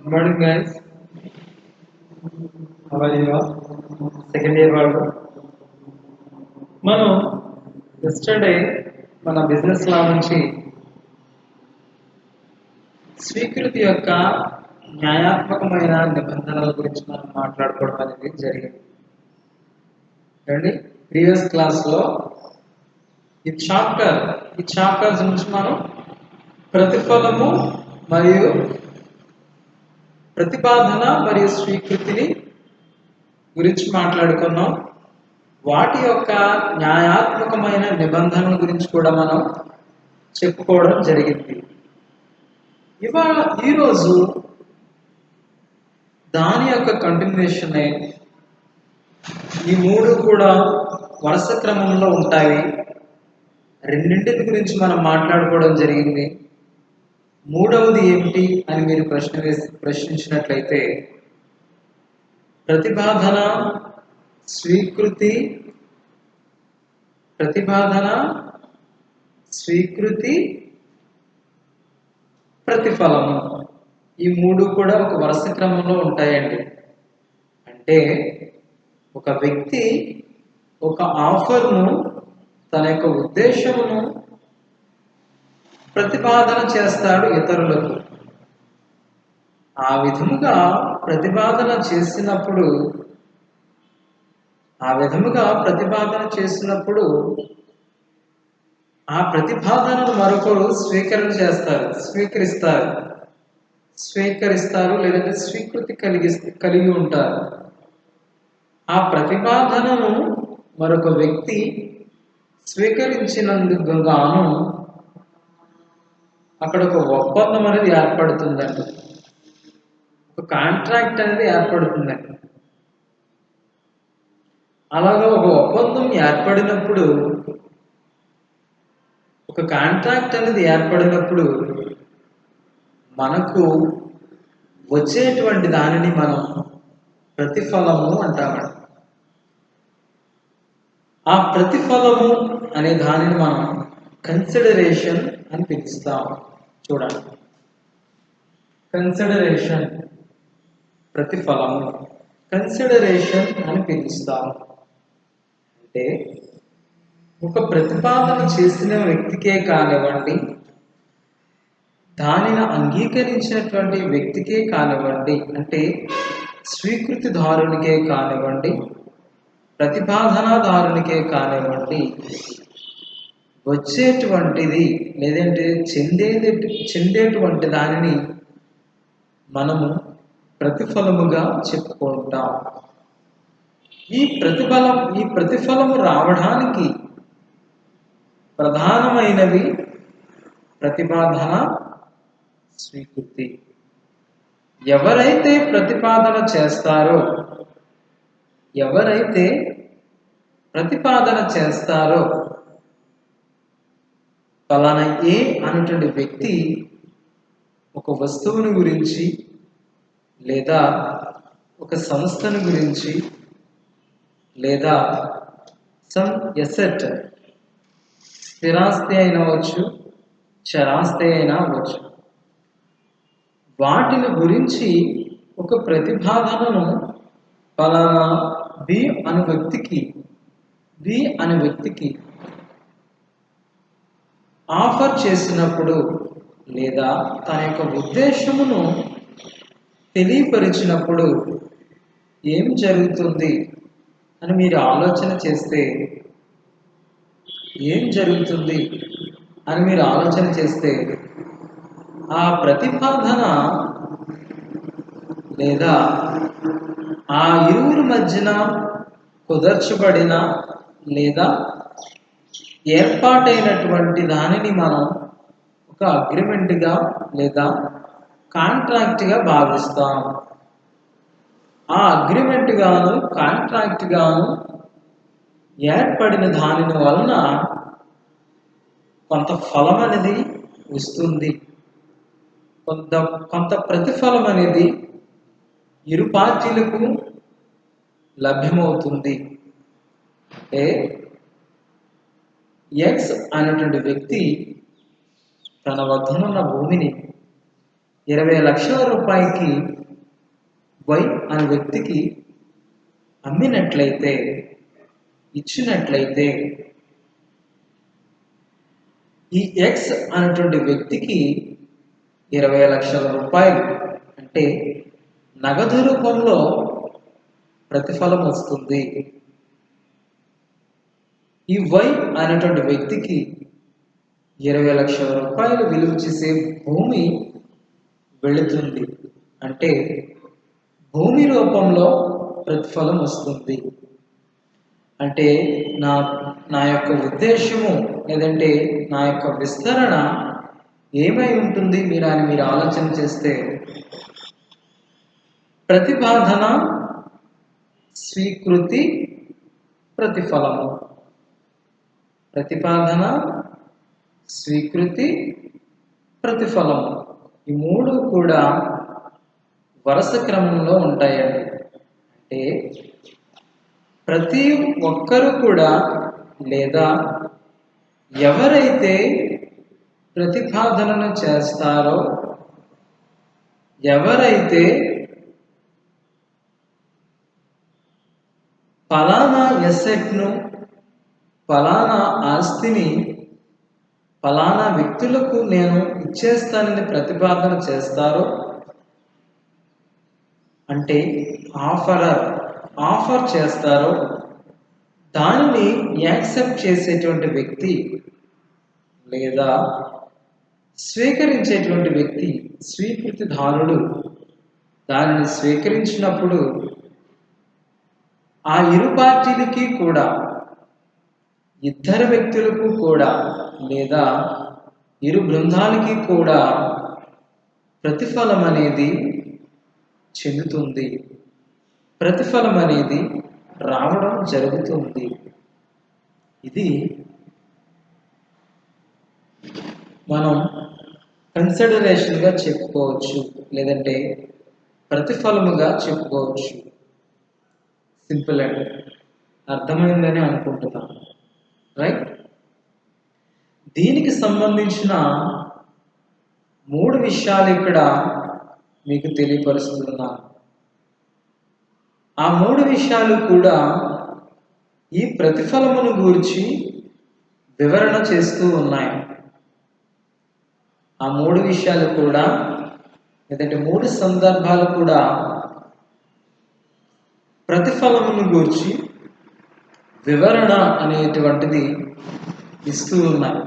Good morning, guys. How are you all? Second year వాళ్ళు మనం yesterday మన business లా నుంచి స్వీకృతి యొక్క న్యాయాత్మకమైన నిబంధనల గురించి మనం మాట్లాడుకోవడం అనేది జరిగింది. అండి ప్రీవియస్ క్లాస్లో ఈ చాప్టర్స్ నుంచి మనం ప్రతిఫలము మరియు ప్రతిపాదన మరియు స్వీకృతిని గురించి మాట్లాడుకున్నాం. వాటి యొక్క న్యాయాత్మకమైన నిబంధనల గురించి కూడా మనం చెప్పుకోవడం జరిగింది. ఈరోజు దాని యొక్క కంటిన్యూషన్ ఈ మూడు కూడా వరుస క్రమంలో ఉంటాయి. రెండింటి గురించి మనం మాట్లాడుకోవడం జరిగింది. మూడవది ఏమిటి అని మీరు ప్రశ్నించినట్లయితే ప్రతిపాదన స్వీకృతి ప్రతిఫలము ఈ మూడు కూడా ఒక వరుస క్రమంలో ఉంటాయండి. అంటే ఒక వ్యక్తి ఒక ఆఫర్ను తన యొక్క ఉద్దేశమును ప్రతిపాదన చేస్తాడు ఇతరులకు. ఆ విధముగా ప్రతిపాదన చేసినప్పుడు ఆ ప్రతిపాదనను మరొకరు స్వీకరిస్తారు లేదంటే స్వీకృతి కలిగి ఉంటారు. ఆ ప్రతిపాదనను మరొక వ్యక్తి స్వీకరించినందుకు గాను అక్కడ ఒక ఒప్పందం అనేది ఏర్పడుతుందండి. ఒక కాంట్రాక్ట్ అనేది ఏర్పడుతుందండి. అలాగా ఒక ఒప్పందం ఏర్పడినప్పుడు, ఒక కాంట్రాక్ట్ అనేది ఏర్పడినప్పుడు మనకు వచ్చేటువంటి దానిని మనం ప్రతిఫలము అంటామండి. ఆ ప్రతిఫలము అనే దానిని మనం కన్సిడరేషన్ అని పిలుస్తాం. చూడండి, కన్సిడరేషన్ ప్రతిఫలము కన్సిడరేషన్ అని పిలుస్తాం. అంటే ఒక ప్రతిపాదన చేసిన వ్యక్తికే కానివ్వండి, దానిని అంగీకరించినటువంటి వ్యక్తికే కానివ్వండి, అంటే స్వీకృతిదారునికే కానివ్వండి, ప్రతిపాదనదారునికే కానివ్వండి, వచ్చేటువంటిది లేదంటే చెందేటువంటి దానిని మనము ప్రతిఫలముగా చెప్పుకుంటాం. ఈ ప్రతిఫలము రావడానికి ప్రధానమైనవి ప్రతిపాదన, స్వీకృతి. ఎవరైతే ప్రతిపాదన చేస్తారో ఫలానా ఏ అనేటువంటి వ్యక్తి ఒక వస్తువుని గురించి లేదా ఒక సంస్థను గురించి లేదా సమ్ ఎసెట్, స్థిరాస్తి అయినా అవ్వచ్చు, చరాస్తి అయినా అవ్వచ్చు, వాటిని గురించి ఒక ప్రతిపాదనను ఫలానా బి అనే వ్యక్తికి ఆఫర్ చేసినప్పుడు లేదా తన యొక్క ఉద్దేశమును తెలియపరిచినప్పుడు ఏం జరుగుతుంది అని మీరు ఆలోచన చేస్తే ఆ ప్రతిపాదన లేదా ఆ ఇరువురి మధ్యన కుదర్చబడిన లేదా ఏర్పాటైనటువంటి దానిని మనం ఒక అగ్రిమెంట్గా లేదా కాంట్రాక్ట్గా భావిస్తాం. ఆ అగ్రిమెంట్ గాను కాంట్రాక్ట్ గాను ఏర్పడిన దానిని వలన కొంత ఫలం అనేది వస్తుంది, కొంత ప్రతిఫలం అనేది ఇరు పార్టీలకు లభ్యమవుతుంది. అంటే ఎక్స్ అనేటువంటి వ్యక్తి తన వద్దనున్న భూమిని 20 లక్షల రూపాయలకి వై అనే వ్యక్తికి అమ్మినట్లయితే, ఇచ్చినట్లయితే, ఈ ఎక్స్ అనేటువంటి వ్యక్తికి 20 లక్షల రూపాయలు అంటే నగదు రూపంలో ప్రతిఫలం వస్తుంది. ఈ వై అనేటువంటి వ్యక్తికి 20 లక్షల రూపాయలు విలువ చేసే భూమి వెళుతుంది. అంటే భూమి రూపంలో ప్రతిఫలం వస్తుంది. అంటే నా యొక్క ఉద్దేశము లేదంటే నా యొక్క విస్తరణ ఏమై ఉంటుంది మీరు ఆలోచన చేస్తే, ప్రతిపాదన, స్వీకృతి, ప్రతిఫలము. ప్రతిపాదన, స్వీకృతి, ప్రతిఫలము. ఈ మూడు కూడా వరుస క్రమంలో ఉంటాయండి. అంటే ప్రతి ఒక్కరూ కూడా లేదా ఎవరైతే ప్రతిపాదనను చేస్తారో, ఎవరైతే ఫలానా ఎసెట్ను, ఫలానా ఆస్తిని ఫలానా వ్యక్తులకు నేను ఇచ్చేస్తానని ప్రతిపాదన చేస్తారో, అంటే ఆఫర్ చేస్తారో, దానిని యాక్సెప్ట్ చేసేటువంటి వ్యక్తి లేదా స్వీకరించేటువంటి వ్యక్తి, స్వీకృతిదారుడు దానిని స్వీకరించినప్పుడు ఆ ఇరు పార్టీలకి కూడా, ఇద్దరు వ్యక్తులకు కూడా లేదా ఇరు బృందాలకి కూడా ప్రతిఫలం అనేది చెందుతుంది. ప్రతిఫలం అనేది రావడం జరుగుతుంది. ఇది మనం కన్సిడరేషన్గా చెప్పుకోవచ్చు, లేదంటే ప్రతిఫలముగా చెప్పుకోవచ్చు. సింపుల్ అండి, అర్థమైందని అనుకుంటున్నాను. రైట్? దీనికి సంబంధించిన 3 విషయాలు ఇక్కడ మీకు తెలియపరుస్తున్నాను. ఆ 3 విషయాలు కూడా ఈ ప్రతిఫలమును గురించి వివరణ చేస్తూ ఉన్నాయి. ఆ 3 విషయాలు కూడా లేదంటే 3 సందర్భాలు కూడా ప్రతిఫలమును గురించి వివరణ అనేటువంటిది ఇస్తూ ఉన్నాయి.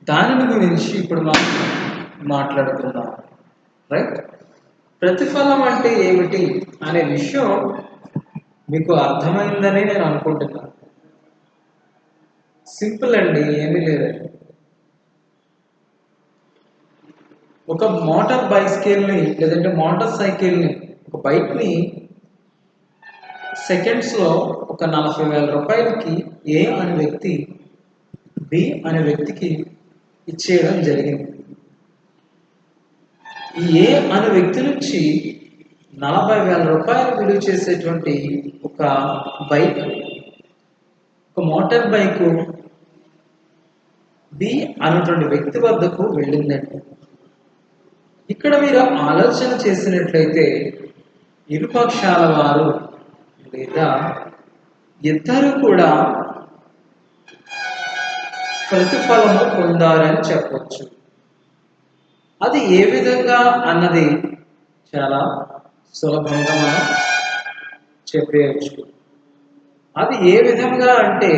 దానిని గురించి ఇప్పుడు మనం మాట్లాడుకుందాం. రైట్? ప్రతిఫలం అంటే ఏమిటి అనే విషయం మీకు అర్థమైందని నేను అనుకుంటున్నాను. సింపుల్ అండి, ఏమీ లేదండి. ఒక మోటార్ బైస్కిల్ని లేదంటే మోటార్ సైకిల్ని, ఒక బైక్ని సెకండ్స్లో ఒక 40,000 రూపాయలకి ఏ అనే వ్యక్తి బి అనే వ్యక్తికి ఇచ్చేయడం జరిగింది. ఈ ఏ అనే వ్యక్తి నుంచి 40,000 రూపాయలు విలువ చేసేటువంటి ఒక బైక్, ఒక మోటార్ బైకు బి అనేటువంటి వ్యక్తి వద్దకు వెళ్ళిందండి. ఇక్కడ మీరు ఆలోచన చేసినట్లయితే ఇరుపక్షాల వారు లేదా ఇద్దరు కూడా ప్రతిఫలము పొందారని చెప్పవచ్చు. అది ఏ విధంగా అన్నది చాలా సులభంగా మనం చెప్పేయచ్చు. అది ఏ విధంగా అంటే,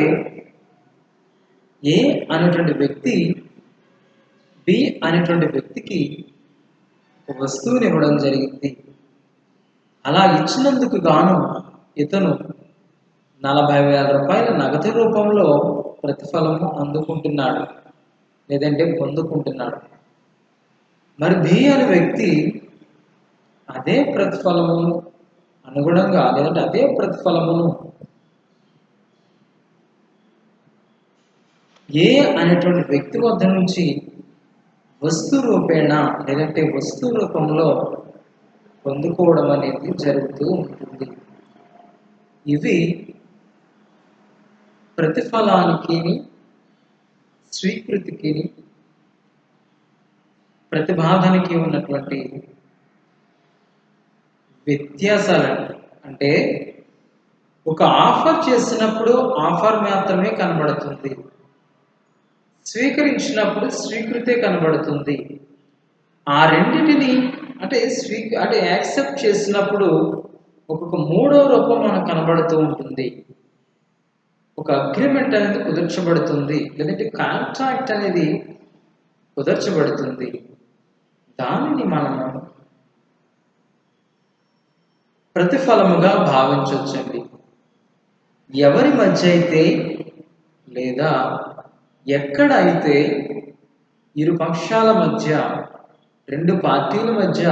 ఏ అనేటువంటి వ్యక్తి బి అనేటువంటి వ్యక్తికి ఒక వస్తువుని ఇవ్వడం జరిగింది. అలా ఇచ్చినందుకు గాను ఇతను 40,000 రూపాయల నగదు రూపంలో ప్రతిఫలము అందుకుంటున్నాడు లేదంటే పొందుకుంటున్నాడు. మరి బి అనే వ్యక్తి అదే ప్రతిఫలమును అనుగుణంగా లేదంటే అదే ప్రతిఫలమును ఏ అనేటువంటి వ్యక్తి వద్ద నుంచి వస్తు రూపేణ లేదంటే వస్తు రూపంలో పొందుకోవడం అనేది జరుగుతూ ఉంటుంది. ఇవి ప్రతిఫలానికి, స్వీకృతికి, ప్రతిపాదనకి ఉన్నటువంటి వ్యత్యాసాలు. అంటే ఒక ఆఫర్ చేసినప్పుడు ఆఫర్ మాత్రమే కనబడుతుంది, స్వీకరించినప్పుడు స్వీకృతే కనబడుతుంది. ఆ రెండింటిని అంటే యాక్సెప్ట్ చేసినప్పుడు ఒక్కొక్క మూడో రూపం మనకు కనబడుతూ ఉంటుంది. ఒక అగ్రిమెంట్ అనేది కుదర్చబడుతుంది, లేదంటే కాంట్రాక్ట్ అనేది కుదర్చబడుతుంది. దానిని మనము ప్రతిఫలముగా భావించవచ్చండి. ఎవరి మధ్య అయితే లేదా ఎక్కడైతే ఇరు పక్షాల మధ్య, రెండు పార్టీల మధ్య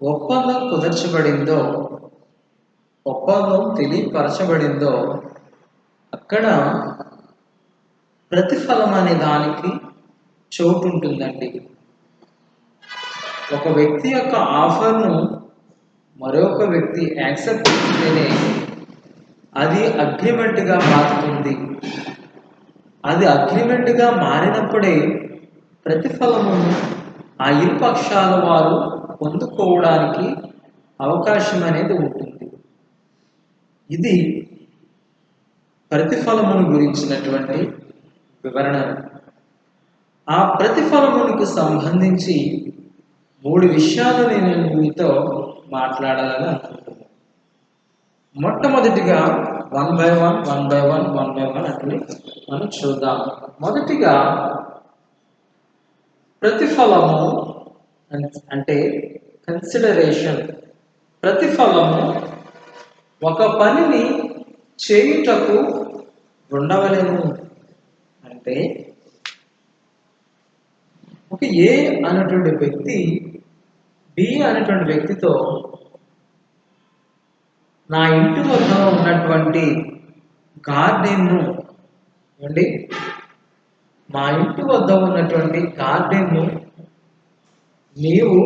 ఒప్పందం కుదర్చబడిందో, ఒప్పందం తెలియపరచబడిందో అక్కడ ప్రతిఫలం అనే దానికి చోటు ఉంటుందండి. ఒక వ్యక్తి యొక్క ఆఫర్ను మరొక వ్యక్తి యాక్సెప్ట్ చేస్తేనే అది అగ్రిమెంట్గా మారుతుంది. అది అగ్రిమెంట్గా మారినప్పుడే ప్రతిఫలము ఆ ఇరు పక్షాల వారు పొందుకోవడానికి అవకాశం అనేది ఉంటుంది. ఇది ప్రతిఫలమును గురించినటువంటి వివరణ. ఆ ప్రతిఫలమునికి సంబంధించి 3 విషయాలు నేను మీతో మాట్లాడాలని అనుకుంటున్నాను. మొట్టమొదటిగా 1 by 1 అట్లా మనం చూద్దాం. మొదటిగా ప్రతిఫలము అంటే కన్సిడరేషన్. ప్రతిఫలము ఒక పనిని చేయుటకు ఉండవలెను. అంటే ఒక ఏ అనేటువంటి వ్యక్తి బి అనేటువంటి వ్యక్తితో నా ఇంటి వద్ద ఉన్నటువంటి గార్డెన్ను మా ఇంటి వద్ద ఉన్నటువంటి గార్డెన్ను నీవు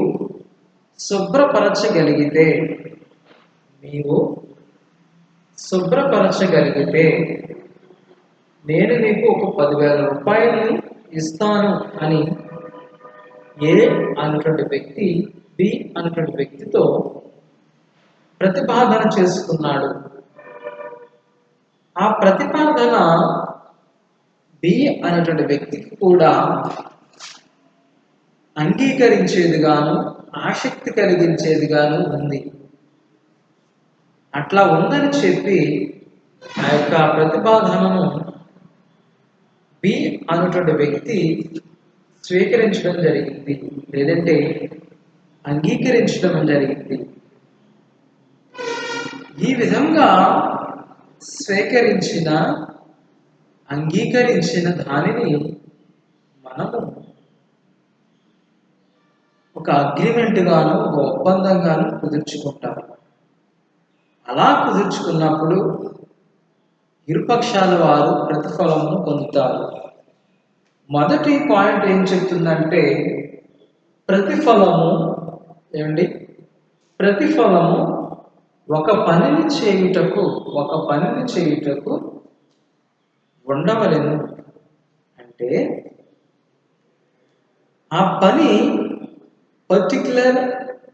శుభ్రపరచగలిగితే నేను నీకు ఒక 10,000 రూపాయలు ఇస్తాను అని ఏ అనేటువంటి వ్యక్తి బి అనేటువంటి వ్యక్తితో ప్రతిపాదన చేసుకున్నాడు. ఆ ప్రతిపాదన బి అనేటువంటి వ్యక్తికి కూడా అంగీకరించేదిగాను, ఆసక్తి కలిగించేదిగాను ఉంది. అట్లా ఉందని చెప్పి ఆ యొక్క ప్రతిపాదనను బి అనేటువంటి వ్యక్తి స్వీకరించడం జరిగింది, లేదంటే అంగీకరించడం జరిగింది. ఈ విధంగా అంగీకరించిన దానిని మనము ఒక అగ్రిమెంట్ గాను, ఒక ఒప్పందంగాను కుదుర్చుకుంటాము. అలా కుదుర్చుకున్నప్పుడు ఇరుపక్షాల వారు ప్రతిఫలమును పొందుతారు. మొదటి పాయింట్ ఏం చెప్తుందంటే ప్రతిఫలము ఒక పనిని చేయుటకు ఉండవలెను. అంటే ఆ పని పర్టిక్యులర్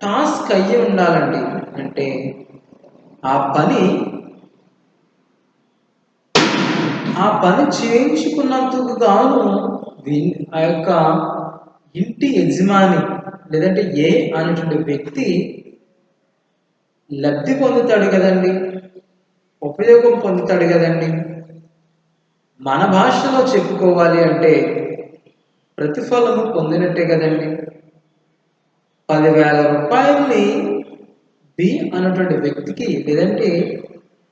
టాస్క్ అయ్యి ఉండాలండి. అంటే ఆ పని చేయించుకున్నందుకు గాను ఆ యొక్క ఇంటి యజమాని లేదంటే ఏ అనేటువంటి వ్యక్తి లబ్ధి పొందుతాడు కదండి, ఉపయోగం పొందుతాడు కదండి. మన భాషలో చెప్పుకోవాలి అంటే ప్రతిఫలము పొందినట్టే కదండి. 10,000 రూపాయలని బి అనేటువంటి వ్యక్తికి లేదంటే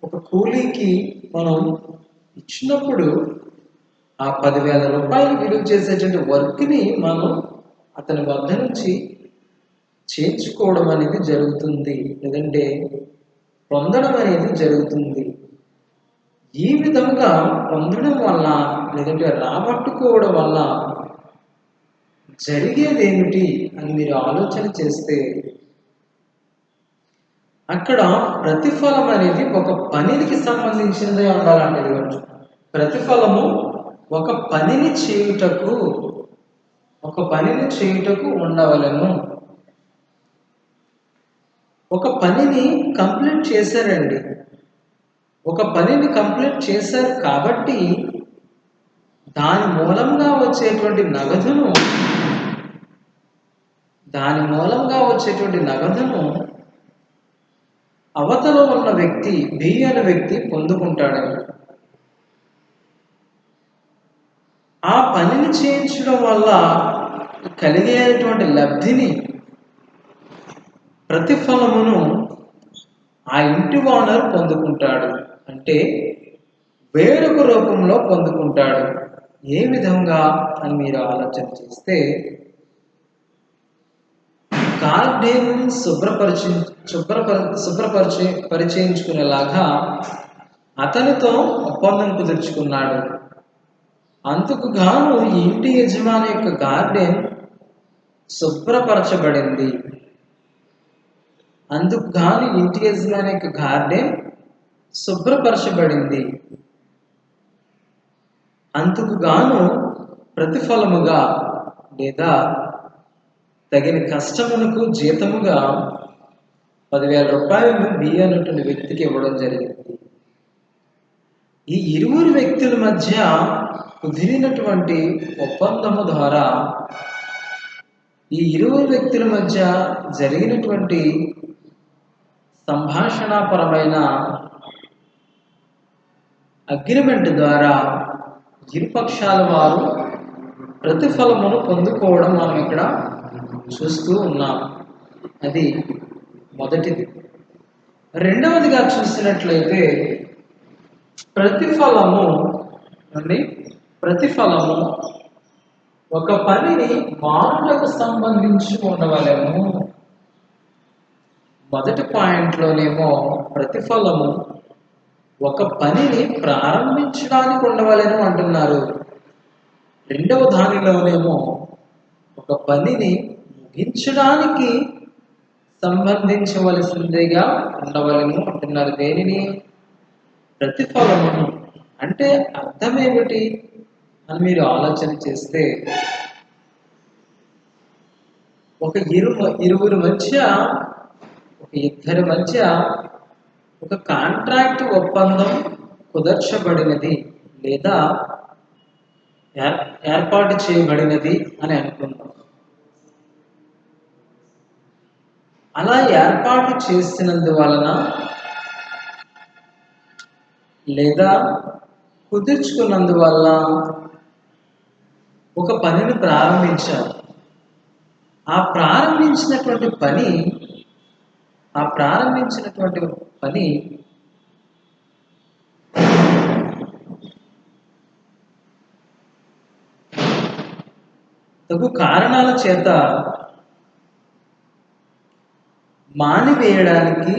ఒక కూలీకి మనం ఇచ్చినప్పుడు ఆ 10,000 రూపాయలు విలువ చేసేటువంటి వర్క్ని మనం అతని వద్ద నుంచి చేయించుకోవడం అనేది జరుగుతుంది, లేదంటే పొందడం అనేది జరుగుతుంది. ఈ విధంగా పొందడం వల్ల లేదంటే రాబట్టుకోవడం వల్ల జరిగేది ఏమిటి అని మీరు ఆలోచన చేస్తే అక్కడ ప్రతిఫలం అనేది ఒక పనికి సంబంధించినదే ఉండాలంటే ప్రతిఫలము ఒక పనిని చేయుటకు ఒక పనిని చేయుటకు ఉండవలెను. ఒక పనిని కంప్లీట్ చేశారండి. ఒక పనిని కంప్లీట్ చేశారు కాబట్టి దాని మూలంగా వచ్చేటువంటి నగదును అవతల ఉన్న వ్యక్తి, బి అనే వ్యక్తి పొందుకుంటాడని. ఆ పనిని చేయించడం వల్ల కలిగేటువంటి లబ్ధిని, ప్రతిఫలమును ఆ ఇంటి ఓనర్ పొందుకుంటాడు. అంటే వేరొక రూపంలో పొందుకుంటాడు. ఏ విధంగా అని మీరు ఆలోచన చేస్తే, గార్డెన్ పరిచయించుకునేలాగా అతనితో ఒప్పందం కుదుర్చుకున్నాడు. అందుకు గాను ఈ ఇంటి యజమాని యొక్క గార్డెన్ శుభ్రపరచబడింది. అందుకు గాను ఇంటి యజమాని యొక్క గార్డెన్ శుభ్రపరచబడింది. అందుకు గాను ప్రతిఫలముగా లేదా తగిన కష్టమునకు జీతముగా 10,000 రూపాయలను బి అనేటువంటి వ్యక్తికి ఇవ్వడం జరిగింది. ఈ ఇరువురు వ్యక్తుల మధ్య కుదిరినటువంటి ఒప్పందము ద్వారా, ఈ ఇరువురు వ్యక్తుల మధ్య జరిగినటువంటి సంభాషణాపరమైన అగ్రిమెంట్ ద్వారా ఇరుపక్షాల వారు ప్రతిఫలమును పొందుకోవడం మనం ఇక్కడ చూస్తూ ఉన్నాం. అది మొదటిది. రెండవదిగా చూసినట్లయితే ప్రతిఫలము ఒక పనిని మానవులకు సంబంధించి ఉండవలెను. మొదటి పాయింట్లోనేమో ప్రతిఫలము ఒక పనిని ప్రారంభించడానికి ఉండవలెను అంటున్నారు. రెండవ దానిలోనేమో ఒక పనిని ముగించడానికి సంబంధించవలసిందిగా ఉండవలెను అంటున్నారు. దేనిని? ప్రతిఫలమును. అంటే అర్థం ఏమిటి అని మీరు ఆలోచన చేస్తే, ఒక ఇద్దరి మధ్య ఒక కాంట్రాక్ట్ ఒప్పందం కుదర్చబడినది లేదా ఏర్పాటు చేయబడినది అని అనుకుందాం. అలా ఏర్పాటు చేసినందువలన లేదా కుదుర్చుకున్నందువల్ల ఒక పనిని ప్రారంభించారు. ఆ ప్రారంభించినటువంటి పని తగు కారణాల చేత మానివేయడానికి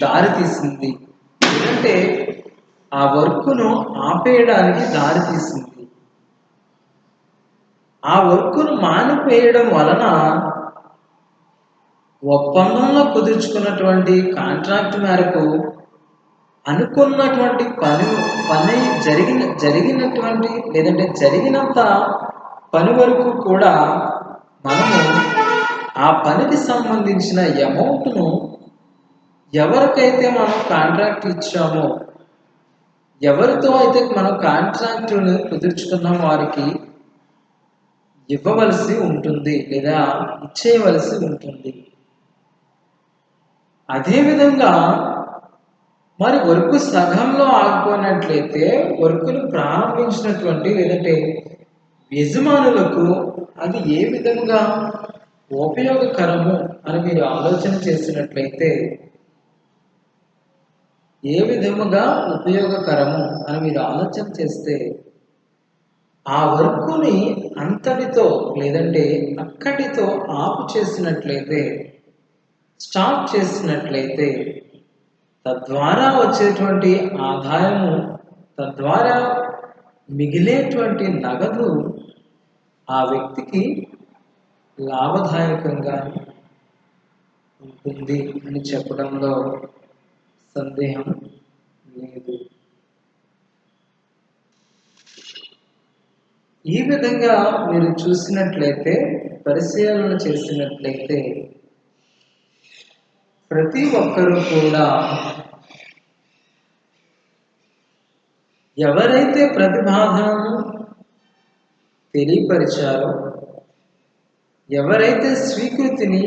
దారితీసింది. ఎందుకంటే ఆ వర్క్ను ఆపేయడానికి దారితీసింది. ఆ వర్క్ను మానివేయడం వలన ఒప్పందంలో కుదుర్చుకున్నటువంటి కాంట్రాక్ట్ మేరకు అనుకున్నటువంటి పని జరిగినటువంటి లేదంటే జరిగినంత పని వరకు కూడా మనము ఆ పనికి సంబంధించిన అమౌంట్ను ఎవరికైతే మనం కాంట్రాక్ట్ ఇచ్చామో, ఎవరితో అయితే మనం కాంట్రాక్టును కుదుర్చుకున్నాం వారికి ఇవ్వవలసి ఉంటుంది లేదా ఇచ్చేయవలసి ఉంటుంది. అదేవిధంగా మరి వర్క్ సగంలో ఆగిపోయినట్లయితే వర్క్ను ప్రారంభించినటువంటి లేదంటే యజమానులకు అది ఏ విధంగా ఉపయోగకరము అని మీరు ఆలోచన చేసినట్లయితే, ఏ విధముగా ఉపయోగకరము అని మీరు ఆలోచన చేస్తే, ఆ వర్క్ని అంతటితో లేదంటే అక్కడితో ఆపు చేసినట్లయితే, స్టాప్ చేసినట్లయితే, తద్వారా వచ్చేటువంటి ఆదాయము, తద్వారా మిగిలేటువంటి నగదు ఆ వ్యక్తికి లాభదాయకంగా ఉంటుంది అని చెప్పడంలో సందేహం లేదు. ఈ విధంగా మీరు చూసినట్లయితే, పరిశీలన చేసినట్లయితే, ప్రతి ఒక్కరూ కూడా ఎవరైతే ప్రతిపాదనను తెలియపరిచారో, ఎవరైతే స్వీకృతిని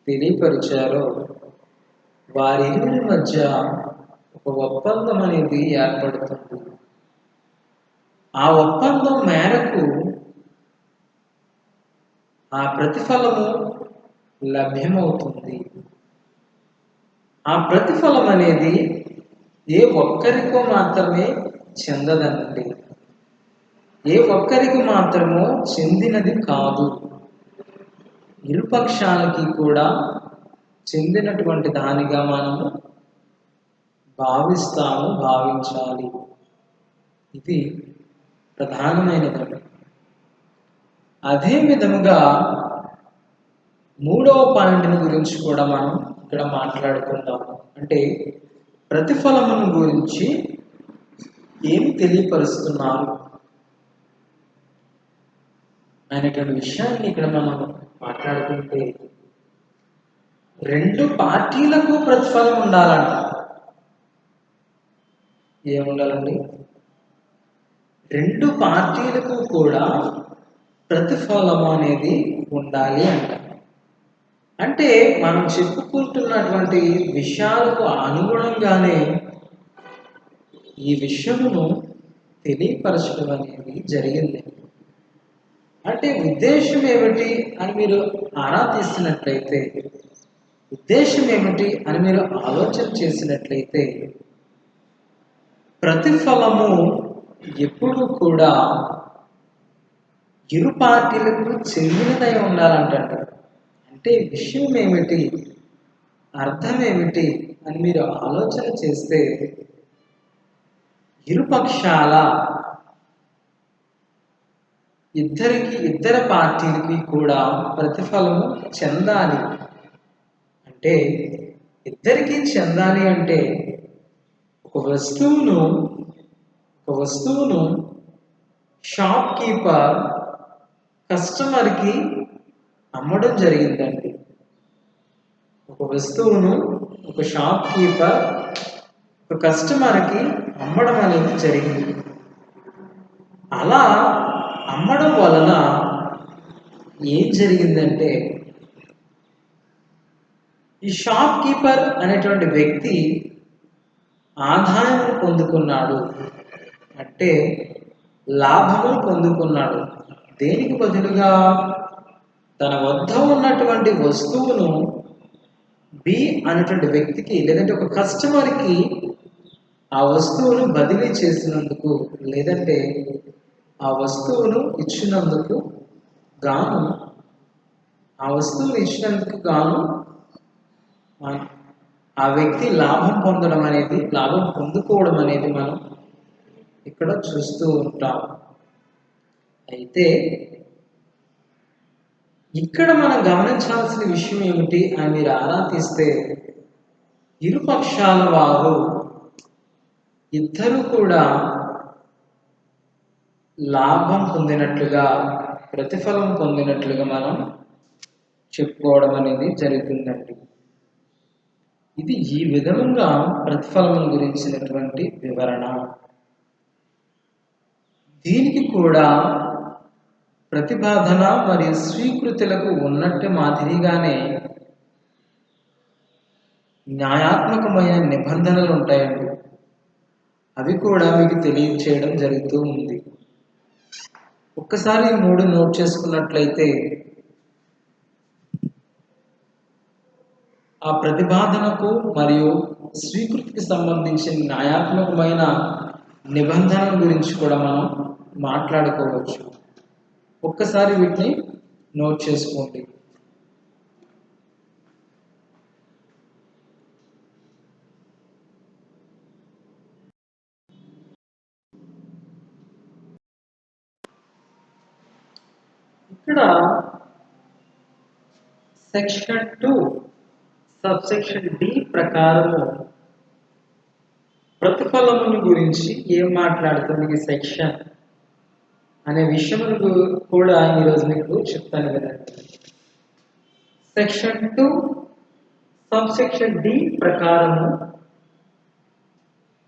తెలియపరిచారో, వారిరువురి మధ్య ఒక ఒప్పందం అనేది ఏర్పడుతుంది. ఆ ఒప్పందం మేరకు ఆ ప్రతిఫలము లభ్యమవుతుంది. ఆ ప్రతిఫలం అనేది ఏ ఒక్కరికో మాత్రమే చెందదండి. ఏ ఒక్కరికి మాత్రమో చెందినది కాదు, ఇరుపక్షాలకి కూడా చెందినటువంటి దానిగా మనము భావించాలి. ఇది ప్రధానమైనది. అదే విధముగా 3వ పాయింట్ని గురించి కూడా మనం ఇక్కడ మాట్లాడుకుందాము. అంటే ప్రతిఫలమును గురించి ఏం తెలియపరుస్తున్నారు అనేటువంటి విషయాన్ని ఇక్కడ మనం మాట్లాడుకుంటే, 2 పార్టీలకు ప్రతిఫలం ఉండాలంట. ఏముండాలండి? 2 పార్టీలకు కూడా ప్రతిఫలం అనేది ఉండాలి అంట. అంటే మనం చెప్పుకుంటున్నటువంటి విషయాలకు అనుగుణంగానే ఈ విషయమును తెలియపరచడం అనేది జరిగింది. అంటే ఉద్దేశం ఏమిటి అని మీరు ఆరాధిస్తున్నట్లయితే, ఉద్దేశం ఏమిటి అని మీరు ఆలోచన చేసినట్లయితే, ప్రతిఫలము ఎప్పుడూ కూడా ఇరు పార్టీలకు చెందినదై ఉండాలంట. అంటే విషయం ఏమిటి, అర్థం ఏమిటి అని మీరు ఆలోచన చేస్తే, ఇరుపక్షాల ఇద్దరు పార్టీలకి కూడా ప్రతిఫలము చెందాలి. అంటే ఇద్దరికీ చెందాలి అంటే ఒక వస్తువును షాప్ కీపర్ కస్టమర్కి అమ్మడం జరిగిందండి. ఒక వస్తువును ఒక షాప్ కీపర్ ఒక కస్టమర్కి అమ్మడం అనేది జరిగింది. అలా అమ్మడం వలన ఏం జరిగిందంటే, ఈ షాప్ కీపర్ అనేటువంటి వ్యక్తి ఆదాయం పొందుకున్నాడు, అంటే లాభమును పొందుకున్నాడు. దేనికి బదులుగా తన వద్ద ఉన్నటువంటి వస్తువును బి అనేటువంటి వ్యక్తికి, లేదంటే ఒక కస్టమర్కి ఆ వస్తువును బదిలీ చేసినందుకు, లేదంటే ఆ వస్తువును ఇచ్చినందుకు గాను ఆ వ్యక్తి లాభం పొందుకోవడం అనేది మనం ఇక్కడ చూస్తూ ఉంటాం. అయితే ఇక్కడ మనం గమనించాల్సిన విషయం ఏమిటి అని మీరు ఆరాధిస్తే, ఇరుపక్షాల వారు ఇద్దరు కూడా లాభం పొందినట్లుగా, ప్రతిఫలం పొందినట్లుగా మనం చెప్పుకోవడం అనేది జరుగుతుందండి. ఇది ఈ విధంగా ప్రతిఫలం గురించినటువంటి వివరణ. దీనికి కూడా ప్రతిపాదన మరియు స్వీకృతులకు ఉన్నట్టు మాదిరిగానే న్యాయాత్మకమైన నిబంధనలు ఉంటాయండి. అవి కూడా మీకు తెలియచేయడం జరుగుతూ ఉంది. ఒక్కసారి 3 నోట్ చేసుకున్నట్లయితే, ఆ ప్రతిపాదనకు మరియు స్వీకృతికి సంబంధించిన న్యాయాత్మకమైన నిబంధనల గురించి కూడా మనం మాట్లాడుకోవచ్చు. ఒక్కసారి వీటిని నోట్ చేసుకోండి. ఇక్కడ సెక్షన్ 2 సబ్సెక్షన్ డి ప్రకారము ప్రతిఫలమును గురించి ఏం మాట్లాడుతుంది ఈ సెక్షన్ అనే విషయములకు కూడా ఈరోజు మీకు చెప్తాను కదండి. సెక్షన్ 2 సబ్సెక్షన్ డి ప్రకారము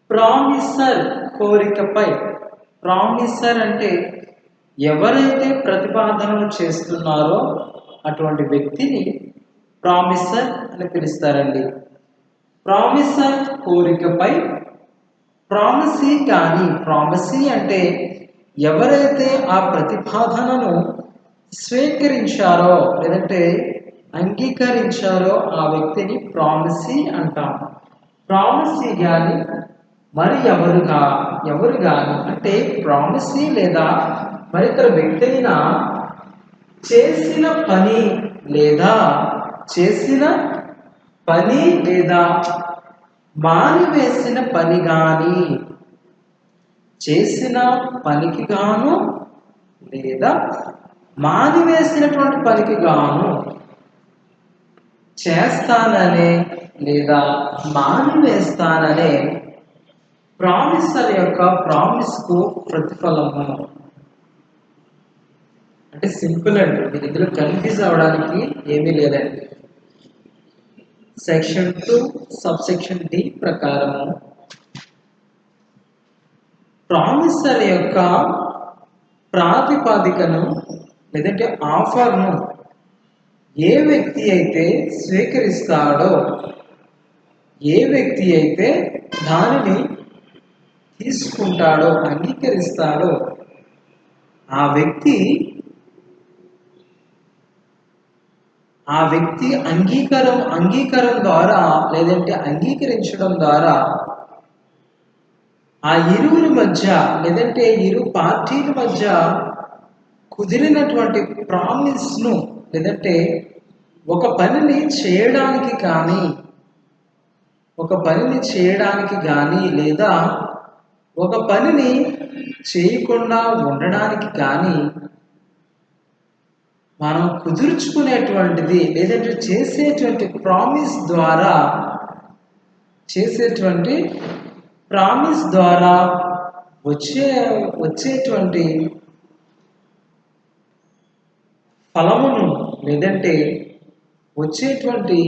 ప్రామిసర్ కోరికపై, ప్రామిసర్ అంటే ఎవరైతే ప్రతిపాదనలు చేస్తున్నారో అటువంటి వ్యక్తిని ప్రామిసర్ అని పిలుస్తారండి. ప్రామిసర్ కోరికపై ప్రామిసీ కానీ, ప్రామిసీ అంటే ఎవరైతే ఆ ప్రతిపాదనను స్వీకరించారో లేదంటే అంగీకరించారో ఆ వ్యక్తిని ప్రామిసీ అంటాం. ప్రామిసీ కానీ మరి ఎవరు కానీ అంటే ప్రామిసీ లేదా మరి ఇతర వ్యక్తి అయినా చేసిన పని లేదా మానివేసిన పని కానీ, చేసిన పనికి గాను లేదా మానివేసినటువంటి పనికి గాను చేస్తాననే లేదా మానివేస్తాననే ప్రామిసర్ యొక్క ప్రామిస్కు ప్రతిఫలము. అంటే సింపుల్ అండి, మీరు ఇందులో కన్ఫ్యూజ్ అవ్వడానికి ఏమీ లేదండి. సెక్షన్ 2 సబ్సెక్షన్ డి ప్రకారము ప్రామిసర్ యొక్క ప్రాతిపదికను లేదంటే ఆఫర్ను ఏ వ్యక్తి అయితే స్వీకరిస్తాడో, ఏ వ్యక్తి అయితే దానిని తీసుకుంటాడో, అంగీకరిస్తాడో ఆ వ్యక్తి అంగీకారం ద్వారా లేదంటే అంగీకరించడం ద్వారా ఆ ఇరువురి మధ్య లేదంటే ఇరు పార్టీల మధ్య కుదిరినటువంటి ప్రామిస్ను లేదంటే ఒక పనిని చేయడానికి కానీ లేదా ఒక పనిని చేయకుండా ఉండడానికి కానీ మనం కుదుర్చుకునేటువంటిది లేదంటే చేసేటువంటి ప్రామిస్ ద్వారా వచ్చేటువంటి ఫలమును లేదంటే వచ్చేటువంటి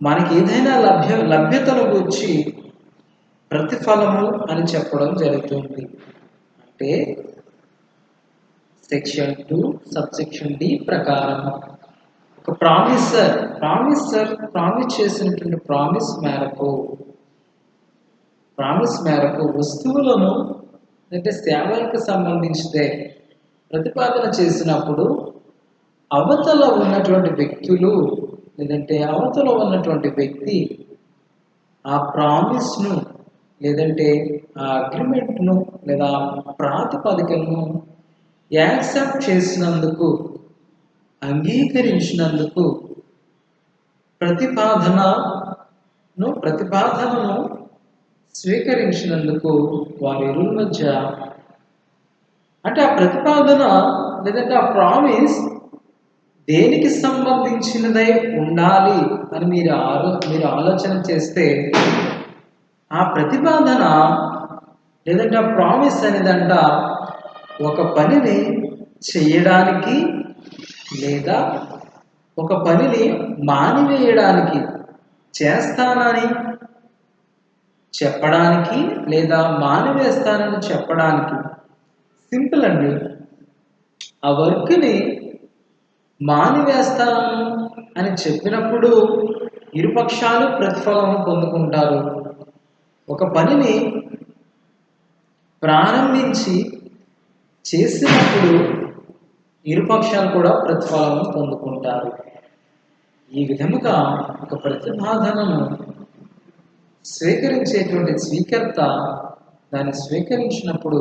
మనకి ఏదైనా లభ్యతను గురించి ప్రతిఫలము అని చెప్పడం జరుగుతుంది. అంటే సెక్షన్ 2 సబ్సెక్షన్ డి ప్రకారం ఒక ప్రామిస్ చేసినటువంటి ప్రామిస్ మేరకు వస్తువులను అంటే సేవలకు సంబంధించితే ప్రతిపాదన చేసినప్పుడు అవతల ఉన్నటువంటి వ్యక్తులు లేదంటే అవతల ఉన్నటువంటి వ్యక్తి ఆ ప్రామిస్ను లేదంటే ఆ అగ్రిమెంట్ను లేదా ప్రాతిపదికను యాక్సెప్ట్ చేసినందుకు, అంగీకరించినందుకు ప్రతిపాదనను స్వీకరించినందుకు వారి ఇరువురి మధ్య అంటే ఆ ప్రతిపాదన లేదంటే ఆ ప్రామిస్ దేనికి సంబంధించినదై ఉండాలి అని మీరు ఆలోచన చేస్తే ఆ ప్రతిపాదన లేదంటే ఆ ప్రామిస్ అనేదంట ఒక పనిని చేయడానికి లేదా ఒక పనిని మానివేయడానికి, చేస్తానని చెప్పడానికి లేదా మానివేస్తానని చెప్పడానికి. సింపుల్ అండి. ఆ వర్క్ని మానివేస్తాను అని చెప్పినప్పుడు ఇరుపక్షాలు ప్రతిఫలం పొందుకుంటారు. ఒక పనిని ప్రారంభించి చేసినప్పుడు ఇరుపక్షాలు కూడా ప్రతిఫలం పొందుకుంటారు. ఈ విధముగా ఒక ప్రతిపాదనను స్వీకరించేటువంటి స్వీకర్త దాన్ని స్వీకరించినప్పుడు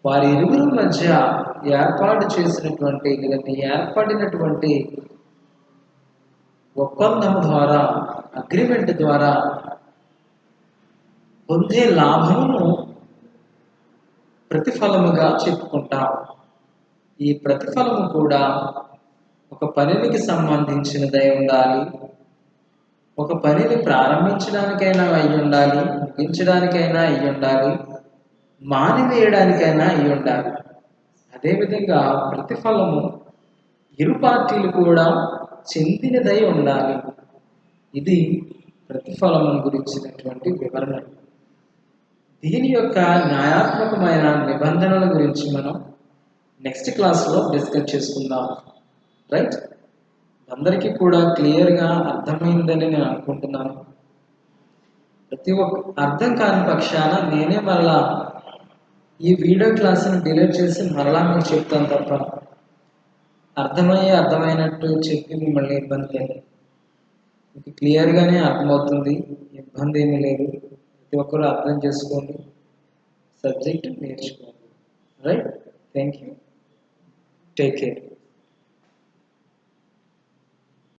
వారి ఇరువురు మధ్య ఏర్పడినటువంటి ఒప్పందం ద్వారా, అగ్రిమెంట్ ద్వారా పొందే లాభమును ప్రతిఫలముగా చెప్పుకుంటాం. ఈ ప్రతిఫలము కూడా ఒక పనికి సంబంధించినదై ఉండాలి. ఒక పనిని ప్రారంభించడానికైనా అయి ఉండాలి, ముగించడానికైనా అయి ఉండాలి. మానివేయడానికైనా అయి ఉండాలి. అదేవిధంగా ప్రతిఫలము ఇరు పార్టీలు కూడా చెందినదై ఉండాలి. ఇది ప్రతిఫలము గురించినటువంటి వివరణ. దీని యొక్క న్యాయాత్మకమైన నిబంధనల గురించి మనం నెక్స్ట్ క్లాస్లో డిస్కస్ చేసుకుందాం. రైట్, అందరికీ కూడా క్లియర్గా అర్థమైందని నేను అనుకుంటున్నాను. ప్రతి ఒక్క అర్థం కాని పక్షాన నేనే మళ్ళా ఈ వీడియో క్లాస్ని డిలీట్ చేసి మరలా మీకు చెప్తాను తప్ప అర్థమైనట్టు చెప్పి మిమ్మల్ని ఇబ్బంది లేదు. మీకు క్లియర్గానే అర్థమవుతుంది, ఇబ్బంది ఏమీ లేదు. ప్రతి ఒక్కరూ అర్థం చేసుకోండి, సబ్జెక్ట్ నేర్చుకోండి. Right, thank you, take care.